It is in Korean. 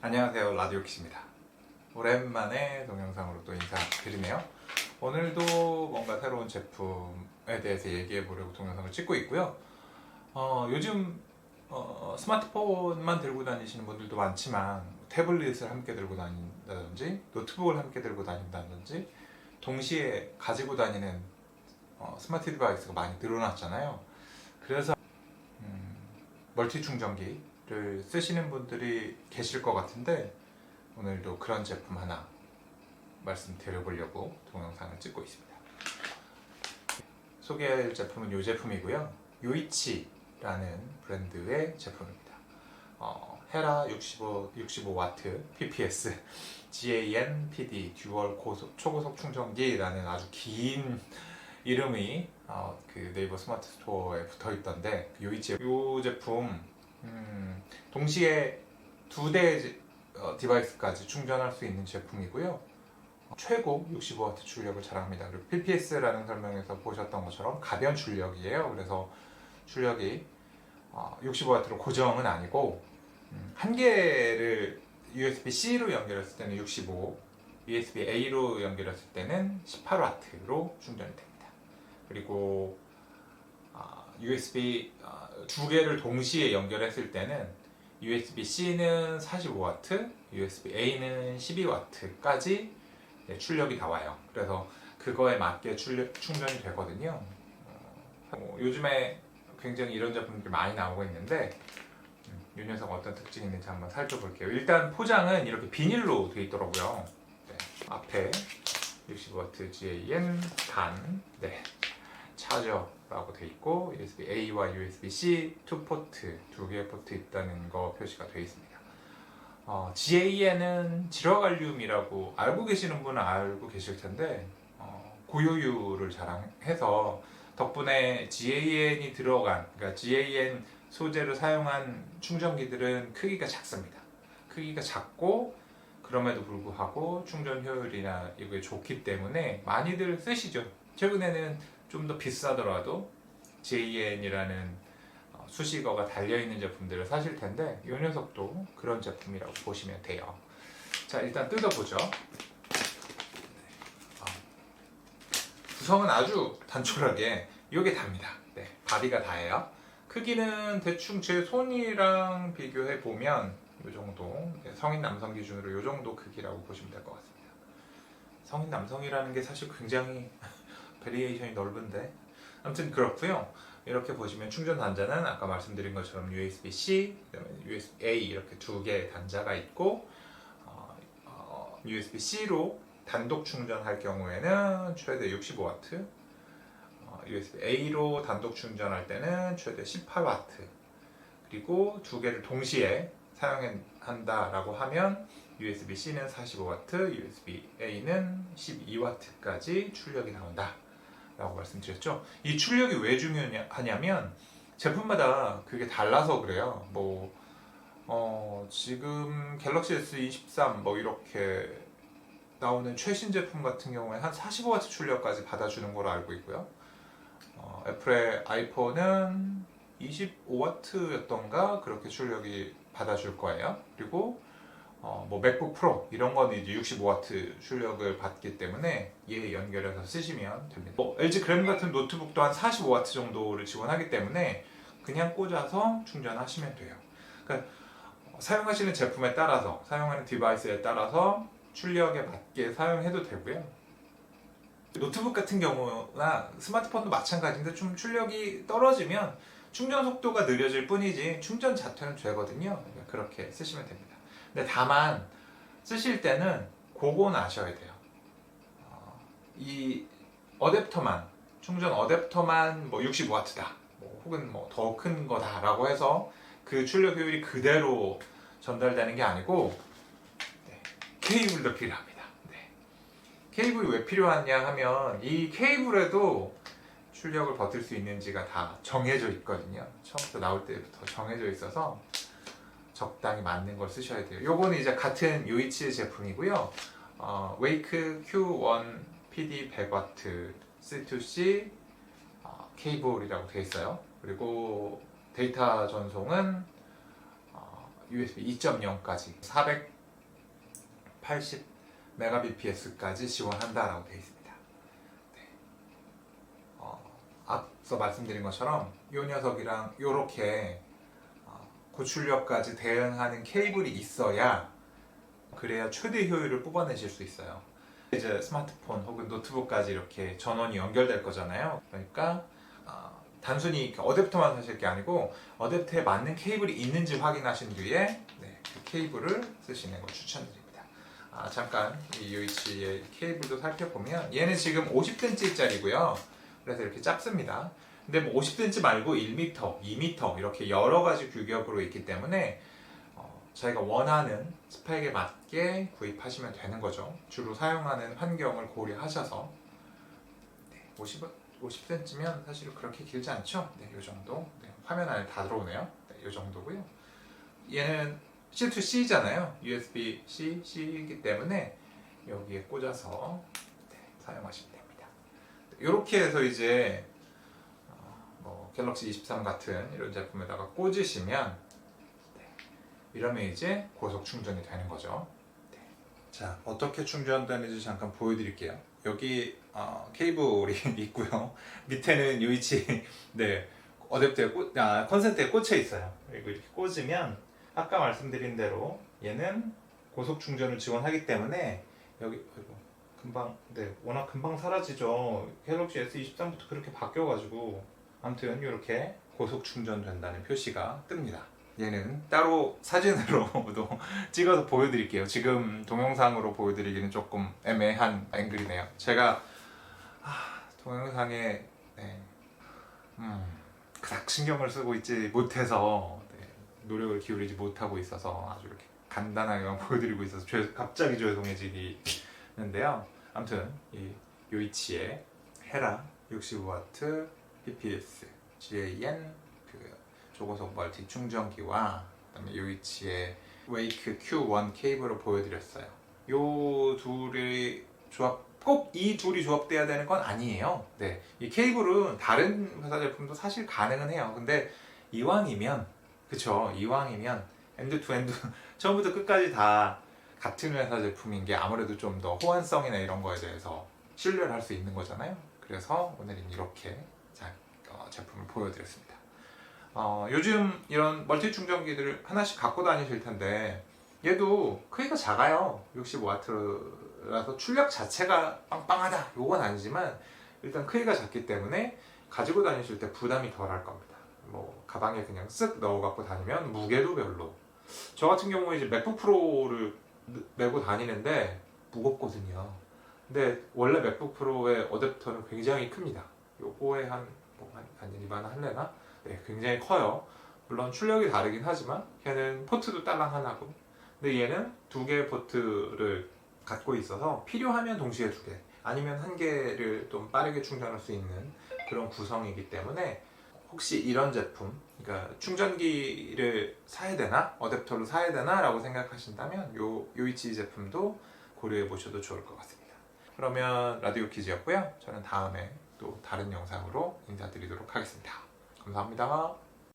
안녕하세요, 라디오키입니다. 오랜만에 동영상으로 또 인사드리네요. 오늘도 뭔가 새로운 제품에 대해서 얘기해 보려고 동영상을 찍고 있고요. 요즘 스마트폰만 들고 다니시는 분들도 많지만 태블릿을 함께 들고 다닌다든지 노트북을 함께 들고 다닌다든지 동시에 가지고 다니는 스마트 디바이스가 많이 늘어났잖아요. 그래서 멀티 충전기를 쓰시는 분들이 계실 것 같은데 오늘도 그런 제품 하나 말씀드려보려고 동영상을 찍고 있습니다. 소개할 제품은 이 제품이고요. 요이치라는 브랜드의 제품입니다. 헤라 65W PPS GAN PD 듀얼 초고속 충전기라는 아주 긴 이름이 그 네이버 스마트 스토어에 붙어 있던데, 요이치 이 제품 동시에 두 대 디바이스까지 충전할 수 있는 제품이고요. 최고 65W 출력을 자랑합니다. 그리고 PPS라는 설명에서 보셨던 것처럼 가변 출력이에요. 그래서 출력이 65W로 고정은 아니고 한 개를 USB-C로 연결했을 때는 65, USB-A로 연결했을 때는 18W로 충전이 됩니다. 그리고 USB 두 개를 동시에 연결했을 때는 USB-C는 45W, USB-A는 12W까지 출력이 나와요. 그래서 그거에 맞게 충전이 되거든요. 요즘에 굉장히 이런 제품들이 많이 나오고 있는데 이 녀석 어떤 특징이 있는지 한번 살펴볼게요. 일단 포장은 이렇게 비닐로 되어 있더라고요. 네, 앞에 65W GAN 단, 차저라고 되어 있고 USB-A와 USB-C 두 개의 포트 있다는 거 표시가 되어 있습니다. GAN은 질화갈륨이라고 알고 계시는 분은 알고 계실 텐데 고효율을 자랑해서 덕분에 GAN이 들어간, 그러니까 GAN 소재를 사용한 충전기들은 크기가 작습니다. 크기가 작고 그럼에도 불구하고 충전 효율이나 이게 좋기 때문에 많이들 쓰시죠. 최근에는 좀 더 비싸더라도 JN이라는 수식어가 달려있는 제품들을 사실 텐데 이 녀석도 그런 제품이라고 보시면 돼요. 자, 일단 뜯어보죠. 구성은 아주 단촐하게 이게 답니다. 네, 바디가 다예요. 크기는 대충 제 손이랑 비교해 보면 이 정도, 성인 남성 기준으로 이 정도 크기라고 보시면 될 것 같습니다. 성인 남성이라는 게 사실 굉장히 베리에이션이 넓은데 아무튼 그렇고요. 이렇게 보시면 충전 단자는 아까 말씀드린 것처럼 USB-C, USB-A 이렇게 두 개의 단자가 있고 USB-C로 단독 충전할 경우에는 최대 65W, USB-A로 단독 충전할 때는 최대 18W, 그리고 두 개를 동시에 사용한다라고 하면 USB-C는 45W, USB-A는 12W까지 출력이 나온다 라고 말씀드렸죠. 이 출력이 왜 중요하냐면 제품마다 그게 달라서 그래요. 지금 갤럭시 S23 이렇게 나오는 최신 제품 같은 경우에 한 45W 출력까지 받아주는 걸로 알고 있고요. 애플의 아이폰은 25W였던가 그렇게 출력이 받아줄 거예요. 그리고 맥북 프로 이런 거는 이제 65W 출력을 받기 때문에 얘 연결해서 쓰시면 됩니다. LG 그램 같은 노트북도 한 45W 정도를 지원하기 때문에 그냥 꽂아서 충전하시면 돼요. 그러니까 사용하시는 제품에 따라서, 사용하는 디바이스에 따라서 출력에 맞게 사용해도 되고요. 노트북 같은 경우나 스마트폰도 마찬가지인데 좀 출력이 떨어지면 충전 속도가 느려질 뿐이지 충전 자체는 되거든요. 그렇게 쓰시면 됩니다. 근데 다만 쓰실 때는 그건 아셔야 돼요. 이 어댑터만, 충전 어댑터만 65W다 혹은 더 큰 거다라고 해서 그 출력 효율이 그대로 전달되는 게 아니고 케이블도 필요합니다. 케이블이 왜 필요하냐 하면 이 케이블에도 출력을 버틸 수 있는지가 다 정해져 있거든요. 처음부터 나올 때부터 정해져 있어서 적당히 맞는 걸 쓰셔야 돼요. 요거는 이제 같은 요이치 제품이고요. 웨이크 Q1 PD 100W C2C 케이블이라고 되어 있어요. 그리고 데이터 전송은 USB 2.0까지 480 Mbps까지 지원한다라고 되어 있습니다. 네. 앞서 말씀드린 것처럼 이 녀석이랑 이렇게 고출력까지 대응하는 케이블이 있어야 그래야 최대 효율을 뽑아내실 수 있어요. 이제 스마트폰 혹은 노트북까지 이렇게 전원이 연결될 거잖아요. 그러니까 단순히 이렇게 어댑터만 사실 게 아니고 어댑터에 맞는 케이블이 있는지 확인하신 뒤에 그 케이블을 쓰시는 걸 추천드립니다. 잠깐 이 요이치의 케이블도 살펴보면 얘는 지금 50cm짜리고요. 그래서 이렇게 짧습니다. 근데 뭐 50cm 말고 1m, 2m 이렇게 여러 가지 규격으로 있기 때문에 저희가 원하는 스펙에 맞게 구입하시면 되는 거죠. 주로 사용하는 환경을 고려하셔서 50cm면 사실 그렇게 길지 않죠? 네, 이 정도. 화면 안에 다 들어오네요. 이 정도고요. 얘는 C2C잖아요. USB-C, C이기 때문에 여기에 꽂아서 사용하시면 됩니다. 이렇게 해서 이제 갤럭시 23 같은 이런 제품에다가 꽂으시면 이러면 이제 고속 충전이 되는 거죠. 자, 어떻게 충전되는지 잠깐 보여드릴게요. 여기 케이블이 있고요. 밑에는 요이치 어댑터에 컨센트에 꽂혀 있어요. 그리고 이렇게 꽂으면 아까 말씀드린 대로 얘는 고속 충전을 지원하기 때문에 여기 금방 워낙 금방 사라지죠. 갤럭시 S23부터 그렇게 바뀌어가지고 아무튼 이렇게 고속 충전된다는 표시가 뜹니다. 얘는 따로 사진으로도 찍어서 보여드릴게요. 지금 동영상으로 보여드리기는 조금 애매한 앵글이네요. 제가 동영상에 그닥 신경을 쓰고 있지 못해서 노력을 기울이지 못하고 있어서 아주 이렇게 간단하게만 보여드리고 있어서 갑자기 죄송해지는데요. 아무튼 이 요이치의 헤라 65W PPS GAN 초고속 멀티 충전기와 그다음에 요이치의 웨이크 Q1 케이블을 보여드렸어요. 요 둘이 꼭 이 둘이 조합돼야 되는 건 아니에요. 이 케이블은 다른 회사 제품도 사실 가능은 해요. 근데 이왕이면 엔드 투 엔드 처음부터 끝까지 다 같은 회사 제품인 게 아무래도 좀 더 호환성이나 이런 거에 대해서 신뢰를 할 수 있는 거잖아요. 그래서 오늘은 이렇게 제품을 보여드렸습니다. 요즘 이런 멀티 충전기들을 하나씩 갖고 다니실 텐데 얘도 크기가 작아요. 65W라서 출력 자체가 빵빵하다 요건 아니지만 일단 크기가 작기 때문에 가지고 다니실 때 부담이 덜할 겁니다. 뭐 가방에 그냥 쓱 넣어 갖고 다니면 무게도 별로. 저 같은 경우에 이제 맥북 프로를 메고 다니는데 무겁거든요. 근데 원래 맥북 프로의 어댑터는 굉장히 큽니다. 요거에 한 이만 할래나? 굉장히 커요. 물론 출력이 다르긴 하지만 걔는 포트도 딸랑 하나고, 근데 얘는 두 개의 포트를 갖고 있어서 필요하면 동시에 두 개, 아니면 한 개를 좀 빠르게 충전할 수 있는 그런 구성이기 때문에 혹시 이런 제품, 그러니까 충전기를 사야 되나, 어댑터를 사야 되나 라고 생각하신다면 요이치 제품도 고려해 보셔도 좋을 것 같습니다. 그러면 라디오 키즈였고요. 저는 다음에 또 다른 영상으로 인사드리도록 하겠습니다. 감사합니다.